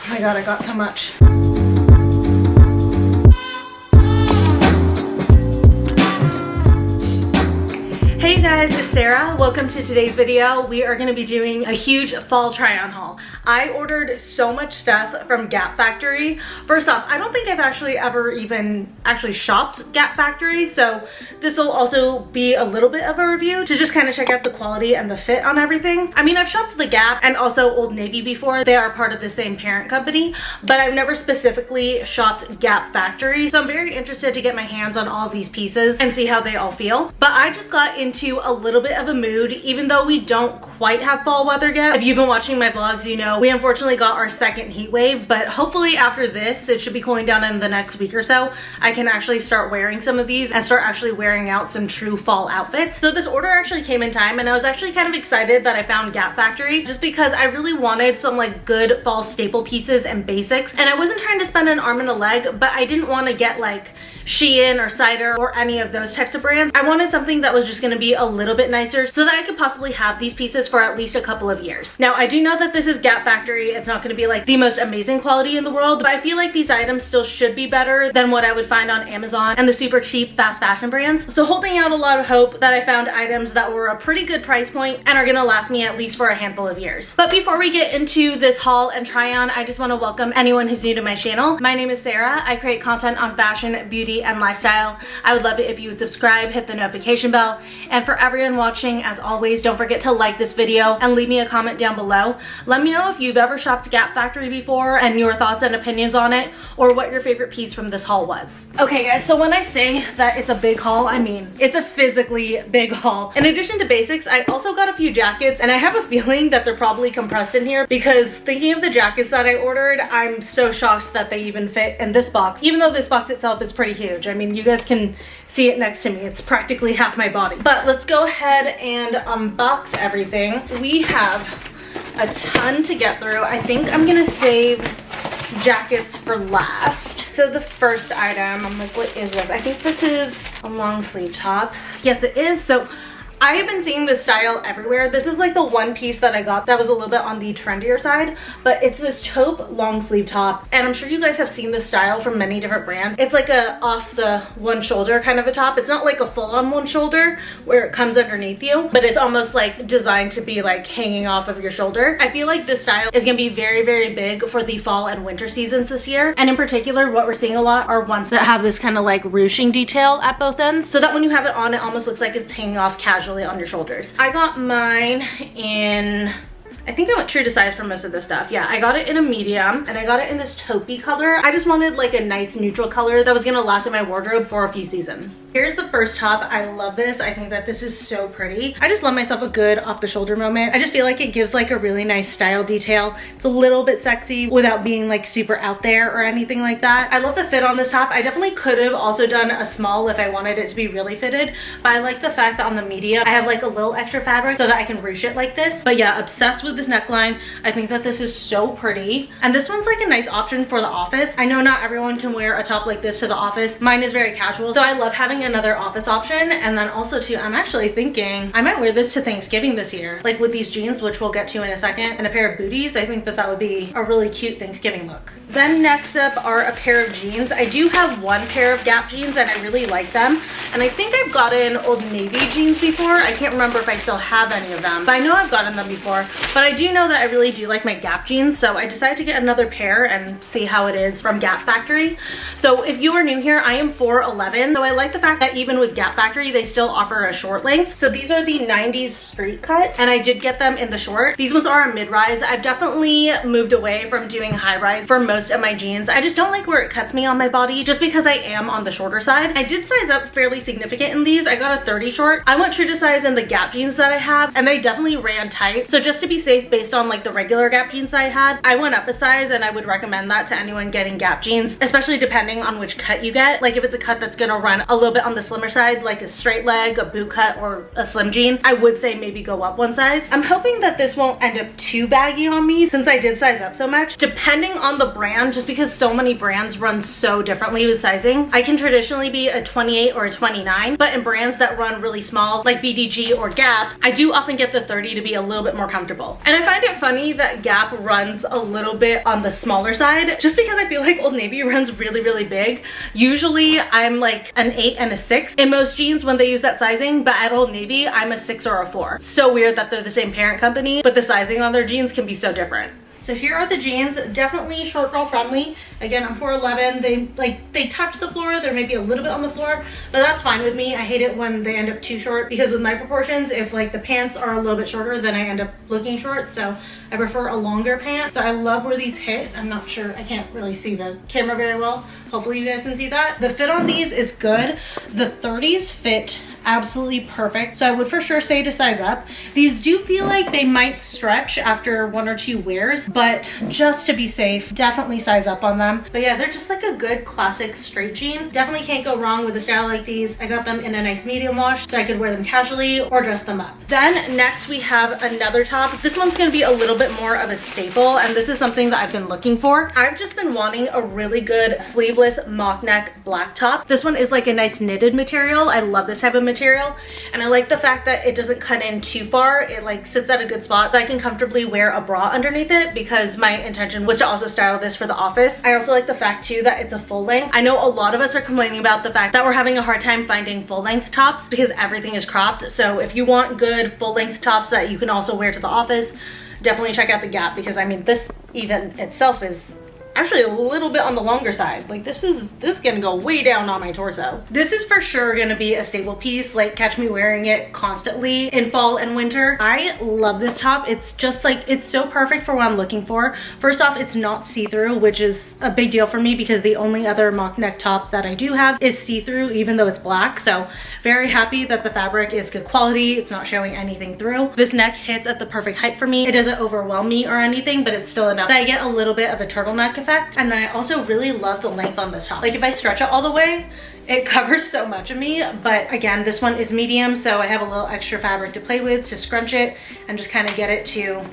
Oh my god, I got so much. Hey guys, it's Sarah. Welcome to today's video. We are going to be doing a huge fall try-on haul. I ordered so much stuff from Gap Factory. First off, I don't think I've ever even shopped Gap Factory, so this will also be a little bit of a review to just kind of check out the quality and the fit on everything. I mean, I've shopped the Gap and also Old Navy before. They are part of the same parent company, but I've never specifically shopped Gap Factory, so I'm very interested to get my hands on all of these pieces and see how they all feel. But I just got into a little bit of a mood, even though we don't quite have fall weather yet. If you've been watching my vlogs, you know we unfortunately got our second heat wave, but hopefully after this, it should be cooling down in the next week or so. I can actually start wearing some of these and start actually wearing out some true fall outfits. So this order actually came in time, and I was actually kind of excited that I found Gap Factory just because I really wanted some like good fall staple pieces and basics, and I wasn't trying to spend an arm and a leg, but I didn't want to get like Shein or Cider or any of those types of brands. I wanted something that was just going to be a little bit nicer so that I could possibly have these pieces for at least a couple of years. Now, I do know that this is Gap Factory. It's not going to be like the most amazing quality in the world, but I feel like these items still should be better than what I would find on Amazon and the super cheap fast fashion brands. So holding out a lot of hope that I found items that were a pretty good price point and are going to last me at least for a handful of years. But before we get into this haul and try on, I just want to welcome anyone who's new to my channel. My name is Sarah. I create content on fashion, beauty, and lifestyle. I would love it if you would subscribe, hit the notification bell, and for everyone watching, as always, don't forget to like this video and leave me a comment down below. Let me know if you've ever shopped Gap Factory before and your thoughts and opinions on it, or what your favorite piece from this haul was. Okay guys, so when I say that it's a big haul, I mean it's a physically big haul. In addition to basics, I also got a few jackets, and I have a feeling that they're probably compressed in here because thinking of the jackets that I ordered, I'm so shocked that they even fit in this box, even though this box itself is pretty huge. I mean, you guys can see it next to me. It's practically half my body. But let's go ahead and unbox everything. We have a ton to get through. I think I'm gonna save jackets for last. So the first item, I'm like, what is this? I think this is a long sleeve top. Yes, it is. So I have been seeing this style everywhere. This is like the one piece that I got that was a little bit on the trendier side, but it's this taupe long sleeve top, and I'm sure you guys have seen this style from many different brands. It's like a off the one shoulder kind of a top. It's not like a full on one shoulder where it comes underneath you, but it's almost like designed to be like hanging off of your shoulder. I feel like this style is gonna be very, very big for the fall and winter seasons this year. And in particular, what we're seeing a lot are ones that have this kind of like ruching detail at both ends, so that when you have it on, it almost looks like it's hanging off casually on your shoulders. I got mine in, I think I went true to size for most of this stuff. Yeah, I got it in a medium, and I got it in this taupey color. I just wanted like a nice neutral color that was gonna last in my wardrobe for a few seasons. Here's the first top. I love this. I think that this is so pretty. I just love myself a good off the shoulder moment. I just feel like it gives like a really nice style detail. It's a little bit sexy without being like super out there or anything like that. I love the fit on this top. I definitely could have also done a small if I wanted it to be really fitted, but I like the fact that on the medium, I have like a little extra fabric so that I can ruche it like this. But yeah, obsessed with this neckline. I think that this is so pretty, and this one's like a nice option for the office. I know not everyone can wear a top like this to the office. Mine is very casual, so I love having another office option. And then also too, I'm actually thinking I might wear this to Thanksgiving this year, like with these jeans, which we'll get to in a second, and a pair of booties. I think that that would be a really cute Thanksgiving look. Then next up are a pair of jeans. I do have one pair of Gap jeans and I really like them, and I think I've gotten Old Navy jeans before. I can't remember if I still have any of them, but I know I've gotten them before. But I do know that I really do like my Gap jeans, so I decided to get another pair and see how it is from Gap Factory. So if you are new here, I am 4'11", so I like the fact that even with Gap Factory, they still offer a short length. So these are the 90s street cut, and I did get them in the short. These ones are a mid-rise. I've definitely moved away from doing high-rise for most of my jeans. I just don't like where it cuts me on my body just because I am on the shorter side. I did size up fairly significant in these. I got a 30 short. I went true to size in the Gap jeans that I have, and they definitely ran tight. So just to be safe based on like the regular Gap jeans I had, I went up a size, and I would recommend that to anyone getting Gap jeans, especially depending on which cut you get. Like if it's a cut that's gonna run a little bit on the slimmer side, like a straight leg, a boot cut, or a slim jean, I would say maybe go up one size. I'm hoping that this won't end up too baggy on me since I did size up so much. Depending on the brand, just because so many brands run so differently with sizing, I can traditionally be a 28 or a 29, but in brands that run really small like BDG or Gap, I do often get the 30 to be a little bit more comfortable. And I find it funny that Gap runs a little bit on the smaller side, just because I feel like Old Navy runs really, really big. Usually I'm like an 8 and a 6 in most jeans when they use that sizing, but at Old Navy, I'm a 6 or a 4. So weird that they're the same parent company, but the sizing on their jeans can be so different. So here are the jeans, definitely short girl friendly. Again, I'm 4'11". They touch the floor. They're maybe a little bit on the floor, but that's fine with me. I hate it when they end up too short, because with my proportions, if like the pants are a little bit shorter, then I end up looking short. So I prefer a longer pant. So I love where these hit. I'm not sure, I can't really see the camera very well. Hopefully you guys can see that. The fit on these is good. The 30s fit absolutely perfect, so I would for sure say to size up. These do feel like they might stretch after 1 or 2 wears, but just to be safe, definitely size up on them. But yeah, they're just like a good classic straight jean. Definitely can't go wrong with a style like these. I got them in a nice medium wash, so I could wear them casually or dress them up. Then next we have another top. This one's gonna be a little bit more of a staple, and this is something that I've been looking for. I've just been wanting a really good sleeveless mock neck black top. This one is like a nice knitted material. I love this type of material, and I like the fact that it doesn't cut in too far. It like sits at a good spot, so I can comfortably wear a bra underneath it, because my intention was to also style this for the office. I also like the fact too that it's a full length. I know a lot of us are complaining about the fact that we're having a hard time finding full length tops because everything is cropped. So if you want good full length tops that you can also wear to the office, definitely check out the Gap, because I mean, this even itself is actually a little bit on the longer side. Like this is gonna go way down on my torso. This is for sure gonna be a staple piece. Like catch me wearing it constantly in fall and winter. I love this top. It's just like, it's so perfect for what I'm looking for. First off, it's not see-through, which is a big deal for me, because the only other mock neck top that I do have is see-through, even though it's black. So very happy that the fabric is good quality. It's not showing anything through. This neck hits at the perfect height for me. It doesn't overwhelm me or anything, but it's still enough that I get a little bit of a turtleneck effect. And then I also really love the length on this top. Like if I stretch it all the way, it covers so much of me. But again, this one is medium, so I have a little extra fabric to play with to scrunch it and just kind of get it to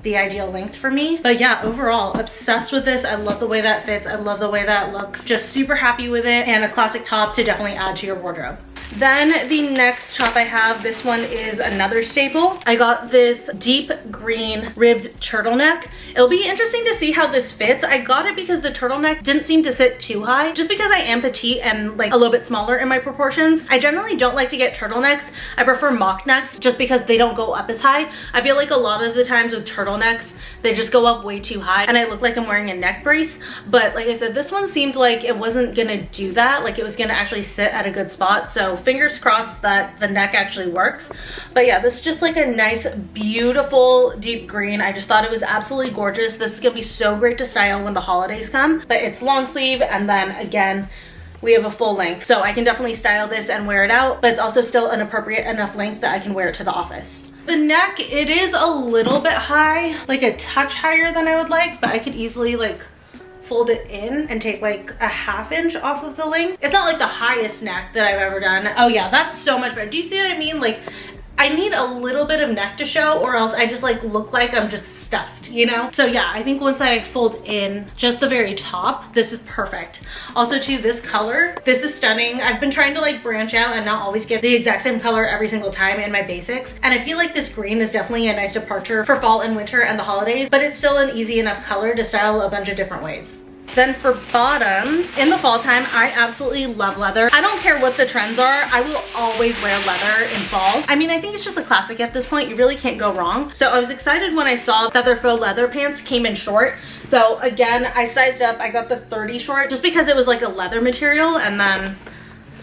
the ideal length for me. But yeah, overall obsessed with this. I love the way that fits. I love the way that looks. Just super happy with it, and a classic top to definitely add to your wardrobe. Then the next top I have, this one is another staple. I got this deep green ribbed turtleneck. It'll be interesting to see how this fits. I got it because the turtleneck didn't seem to sit too high, just because I am petite and like a little bit smaller in my proportions. I generally don't like to get turtlenecks. I prefer mock necks just because they don't go up as high. I feel like a lot of the times with turtlenecks, they just go up way too high and I look like I'm wearing a neck brace. But like I said, this one seemed like it wasn't gonna do that. Like it was gonna actually sit at a good spot. So fingers crossed that the neck actually works. But yeah, this is just like a nice, beautiful deep green. I just thought it was absolutely gorgeous. This is gonna be so great to style when the holidays come. But it's long sleeve, and then again, we have a full length. So I can definitely style this and wear it out, but it's also still an appropriate enough length that I can wear it to the office. The neck, it is a little bit high, like a touch higher than I would like, but I could easily like fold it in and take like a ½ inch off of the length. It's not like the highest neck that I've ever done. Oh yeah, that's so much better. Do you see what I mean? Like I need a little bit of neck to show, or else I just like look like I'm just stuffed, you know? So yeah, I think once I fold in just the very top, this is perfect. Also too, this color, this is stunning. I've been trying to like branch out and not always get the exact same color every single time in my basics. And I feel like this green is definitely a nice departure for fall and winter and the holidays, but it's still an easy enough color to style a bunch of different ways. Then for bottoms, in the fall time, I absolutely love leather. I don't care what the trends are, I will always wear leather in fall. I mean, I think it's just a classic at this point. You really can't go wrong. So I was excited when I saw that their faux leather pants came in short. So again, I sized up, I got the 30 short just because it was like a leather material, and then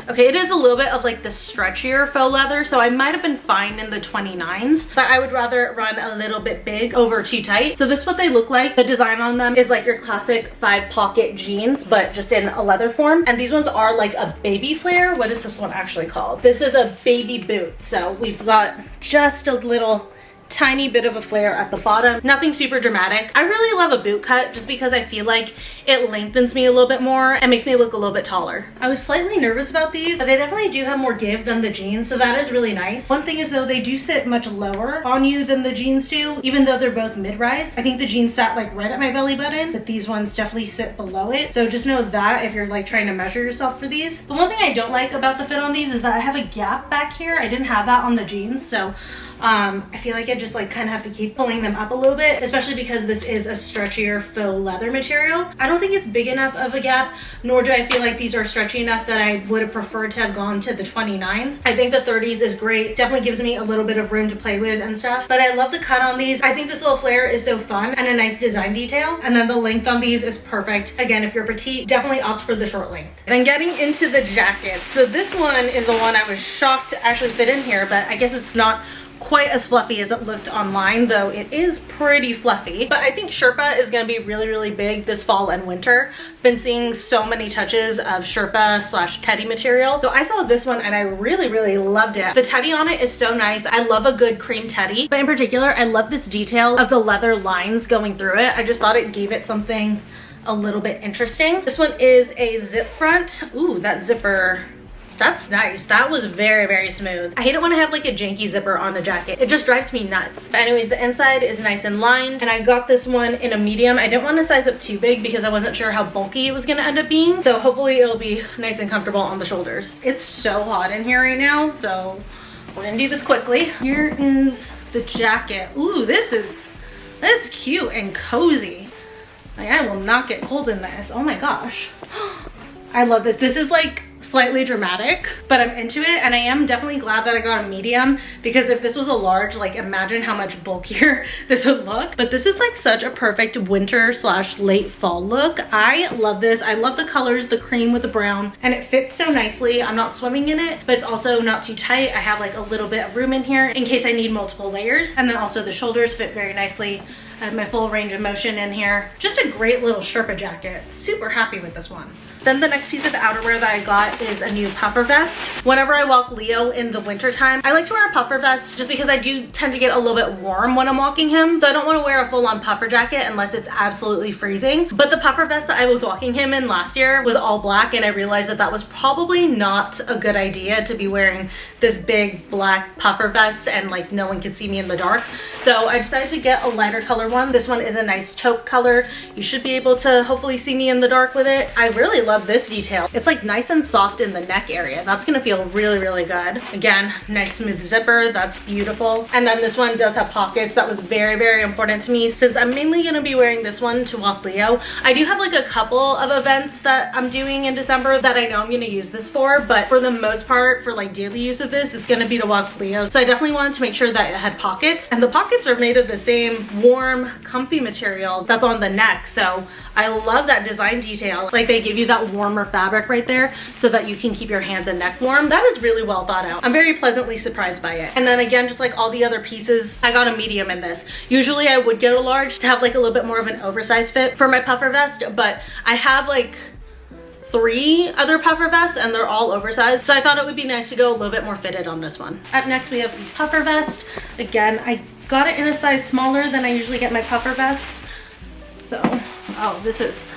okay, it is a little bit of like the stretchier faux leather, so I might have been fine in the 29s, but I would rather run a little bit big over too tight. So this is what they look like. The design on them is like your classic 5-pocket jeans, but just in a leather form. And these ones are like a baby flare. What is this one actually called? This is a baby boot. So we've got just a little tiny bit of a flare at the bottom, nothing super dramatic. I really love a boot cut just because I feel like it lengthens me a little bit more and makes me look a little bit taller. I was slightly nervous about these. They definitely do have more give than the jeans, so that is really nice. One thing is though, they do sit much lower on you than the jeans do, even though they're both mid-rise. I think the jeans sat like right at my belly button, but these ones definitely sit below it. So just know that if you're like trying to measure yourself for these. The one thing I don't like about the fit on these is that I have a gap back here. I didn't have that on the jeans, so I feel like it just like kind of have to keep pulling them up a little bit, especially because this is a stretchier faux leather material. I don't think it's big enough of a gap, nor do I feel like these are stretchy enough that I would have preferred to have gone to the 29s. I think the 30s is great. Definitely gives me a little bit of room to play with and stuff, but I love the cut on these. I think this little flare is so fun and a nice design detail. And then the length on these is perfect. Again, if you're petite, definitely opt for the short length. And getting into the jacket. So this one is the one I was shocked to actually fit in here, but I guess it's not quite as fluffy as it looked online, though it is pretty fluffy. But I think Sherpa is going to be really, really big this fall and winter. Been seeing so many touches of Sherpa / teddy material. So I saw this one and I really, really loved it. The teddy on it is so nice. I love a good cream teddy, but in particular, I love this detail of the leather lines going through it. I just thought it gave it something a little bit interesting. This one is a zip front. Ooh, that zipper, that's nice. That was very, very smooth. I hate it when I have like a janky zipper on the jacket. It just drives me nuts. But anyways, the inside is nice and lined, and I got this one in a medium. I didn't want to size up too big because I wasn't sure how bulky it was going to end up being. So hopefully it'll be nice and comfortable on the shoulders. It's so hot in here right now, so we're gonna do this quickly. Here is the jacket. Ooh, this is cute and cozy. Like, I will not get cold in this. Oh my gosh. I love this. This is like slightly dramatic, but I'm into it, and I am definitely glad that I got a medium, because if this was a large, like, imagine how much bulkier this would look. But this is like such a perfect winter / late fall look. I love this. I love the colors, the cream with the brown, and it fits so nicely. I'm not swimming in it, but it's also not too tight. I have like a little bit of room in here in case I need multiple layers. And then also the shoulders fit very nicely. I have my full range of motion in here. Just a great little Sherpa jacket. Super happy with this one. Then the next piece of outerwear that I got is a new puffer vest. Whenever I walk Leo in the winter time, I like to wear a puffer vest just because I do tend to get a little bit warm when I'm walking him. So I don't want to wear a full-on puffer jacket unless it's absolutely freezing. But the puffer vest that I was walking him in last year was all black, and I realized that that was probably not a good idea to be wearing this big black puffer vest and like no one could see me in the dark. So I decided to get a lighter color one. This one is a nice taupe color. You should be able to hopefully see me in the dark with it. I really love this detail. It's like nice and soft in the neck area. That's gonna feel really, really good. Again, nice smooth zipper. That's beautiful. And then this one does have pockets. That was very, very important to me since I'm mainly gonna be wearing this one to walk Leo. I do have like a couple of events that I'm doing in December that I know I'm gonna use this for, but for the most part, for like daily use of this, it's gonna be to walk Leo. So I definitely wanted to make sure that it had pockets, and the pockets are made of the same warm, comfy material that's on the neck. So I love that design detail. Like they give you that warmer fabric right there so that you can keep your hands and neck warm. That is really well thought out. I'm very pleasantly surprised by it. And then again, just like all the other pieces, I got a medium in this. Usually I would get a large to have like a little bit more of an oversized fit for my puffer vest, but I have like 3 other puffer vests and they're all oversized, so I thought it would be nice to go a little bit more fitted on this one. Up next we have the puffer vest. Again, I got it in a size smaller than I usually get my puffer vests. So, oh, this is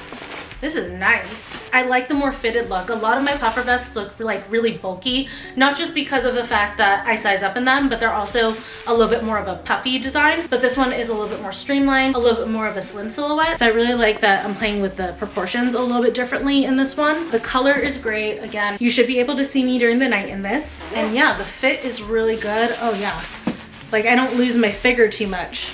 nice. I like the more fitted look. A lot of my puffer vests look like really bulky, not just because of the fact that I size up in them, but they're also a little bit more of a puffy design. But this one is a little bit more streamlined, a little bit more of a slim silhouette. So I really like that I'm playing with the proportions a little bit differently in this one. The color is great. Again, you should be able to see me during the night in this. And yeah, the fit is really good. Oh yeah. Like I don't lose my figure too much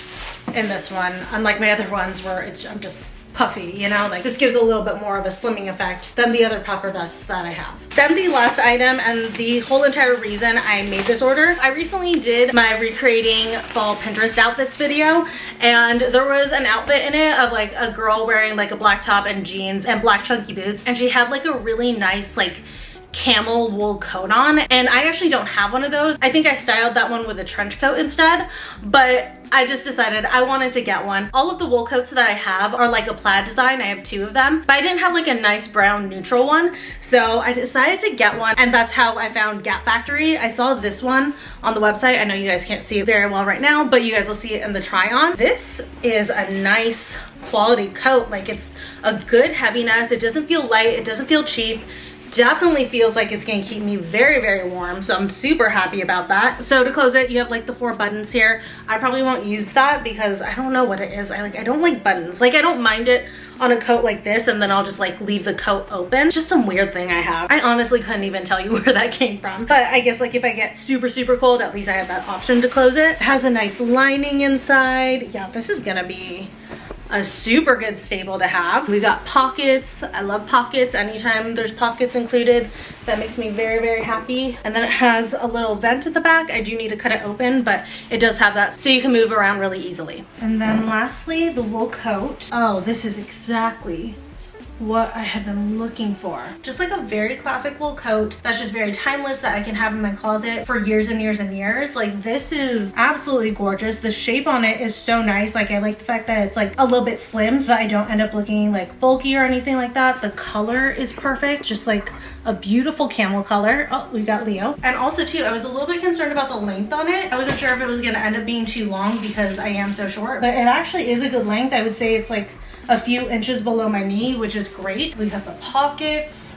in this one, unlike my other ones where I'm just puffy, you know, like this gives a little bit more of a slimming effect than the other puffer vests that I have. Then the last item, and the whole entire reason I made this order, I recently did my recreating fall Pinterest outfits video, and there was an outfit in it of like a girl wearing like a black top and jeans and black chunky boots, and she had like a really nice like camel wool coat on, and I actually don't have one of those. I think I styled that one with a trench coat instead, but I just decided I wanted to get one. All of the wool coats that I have are like a plaid design. I have 2 of them, but I didn't have like a nice brown neutral one, so I decided to get one, and that's how I found Gap Factory. I saw this one on the website. I know you guys can't see it very well right now, but you guys will see it in the try on. This is a nice quality coat. Like it's a good heaviness. It doesn't feel light. It doesn't feel cheap. Definitely feels like it's gonna keep me very, very warm, so I'm super happy about that. So to close it, you have like the 4 buttons here. I probably won't use that because I don't know what it is. I don't like buttons. Like I don't mind it on a coat like this and then I'll just like leave the coat open. It's just some weird thing I have. I honestly couldn't even tell you where that came from. But I guess like if I get super, super cold, at least I have that option to close it. It has a nice lining inside. Yeah, this is gonna be a super good staple to have. We got pockets. I love pockets. Anytime there's pockets included, that makes me very, very happy. And then it has a little vent at the back. I do need to cut it open, but it does have that so you can move around really easily. And then lastly, the wool coat. Oh, this is exactly what I had been looking for. Just like a very classic wool coat that's just very timeless that I can have in my closet for years and years and years. Like this is absolutely gorgeous. The shape on it is so nice. Like I like the fact that it's like a little bit slim so I don't end up looking like bulky or anything like that. The color is perfect, just like a beautiful camel color. Oh, we got Leo. And also too, I was a little bit concerned about the length on it. I wasn't sure if it was gonna end up being too long because I am so short, but it actually is a good length. I would say it's like a few inches below my knee, which is great. We got the pockets.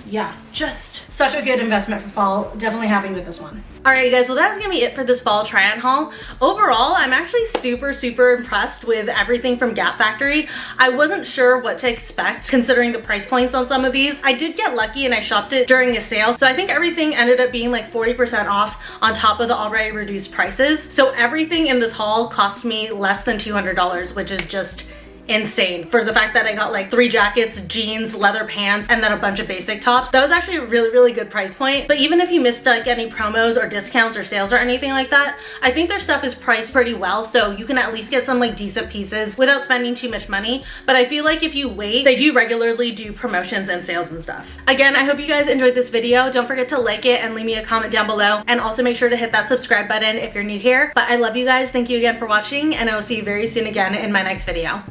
Yeah, just such a good investment for fall. Definitely happy with this one. All right, you guys, well, that's gonna be it for this fall try-on haul. Overall, I'm actually super, super impressed with everything from Gap Factory. I wasn't sure what to expect considering the price points on some of these. I did get lucky and I shopped it during a sale. So I think everything ended up being like 40% off on top of the already reduced prices. So everything in this haul cost me less than $200, which is just insane for the fact that I got like 3 jackets, jeans, leather pants, and then a bunch of basic tops. That was actually a really, really good price point. But even if you missed like any promos or discounts or sales or anything like that, I think their stuff is priced pretty well, so you can at least get some like decent pieces without spending too much money. But I feel like if you wait, they do regularly do promotions and sales and stuff. Again, I hope you guys enjoyed this video. Don't forget to like it and leave me a comment down below, and also make sure to hit that subscribe button if you're new here. But I love you guys. Thank you again for watching, and I will see you very soon again in my next video.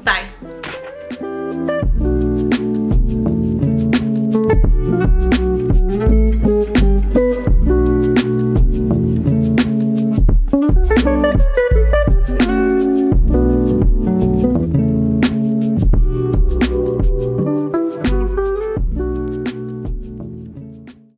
Bye.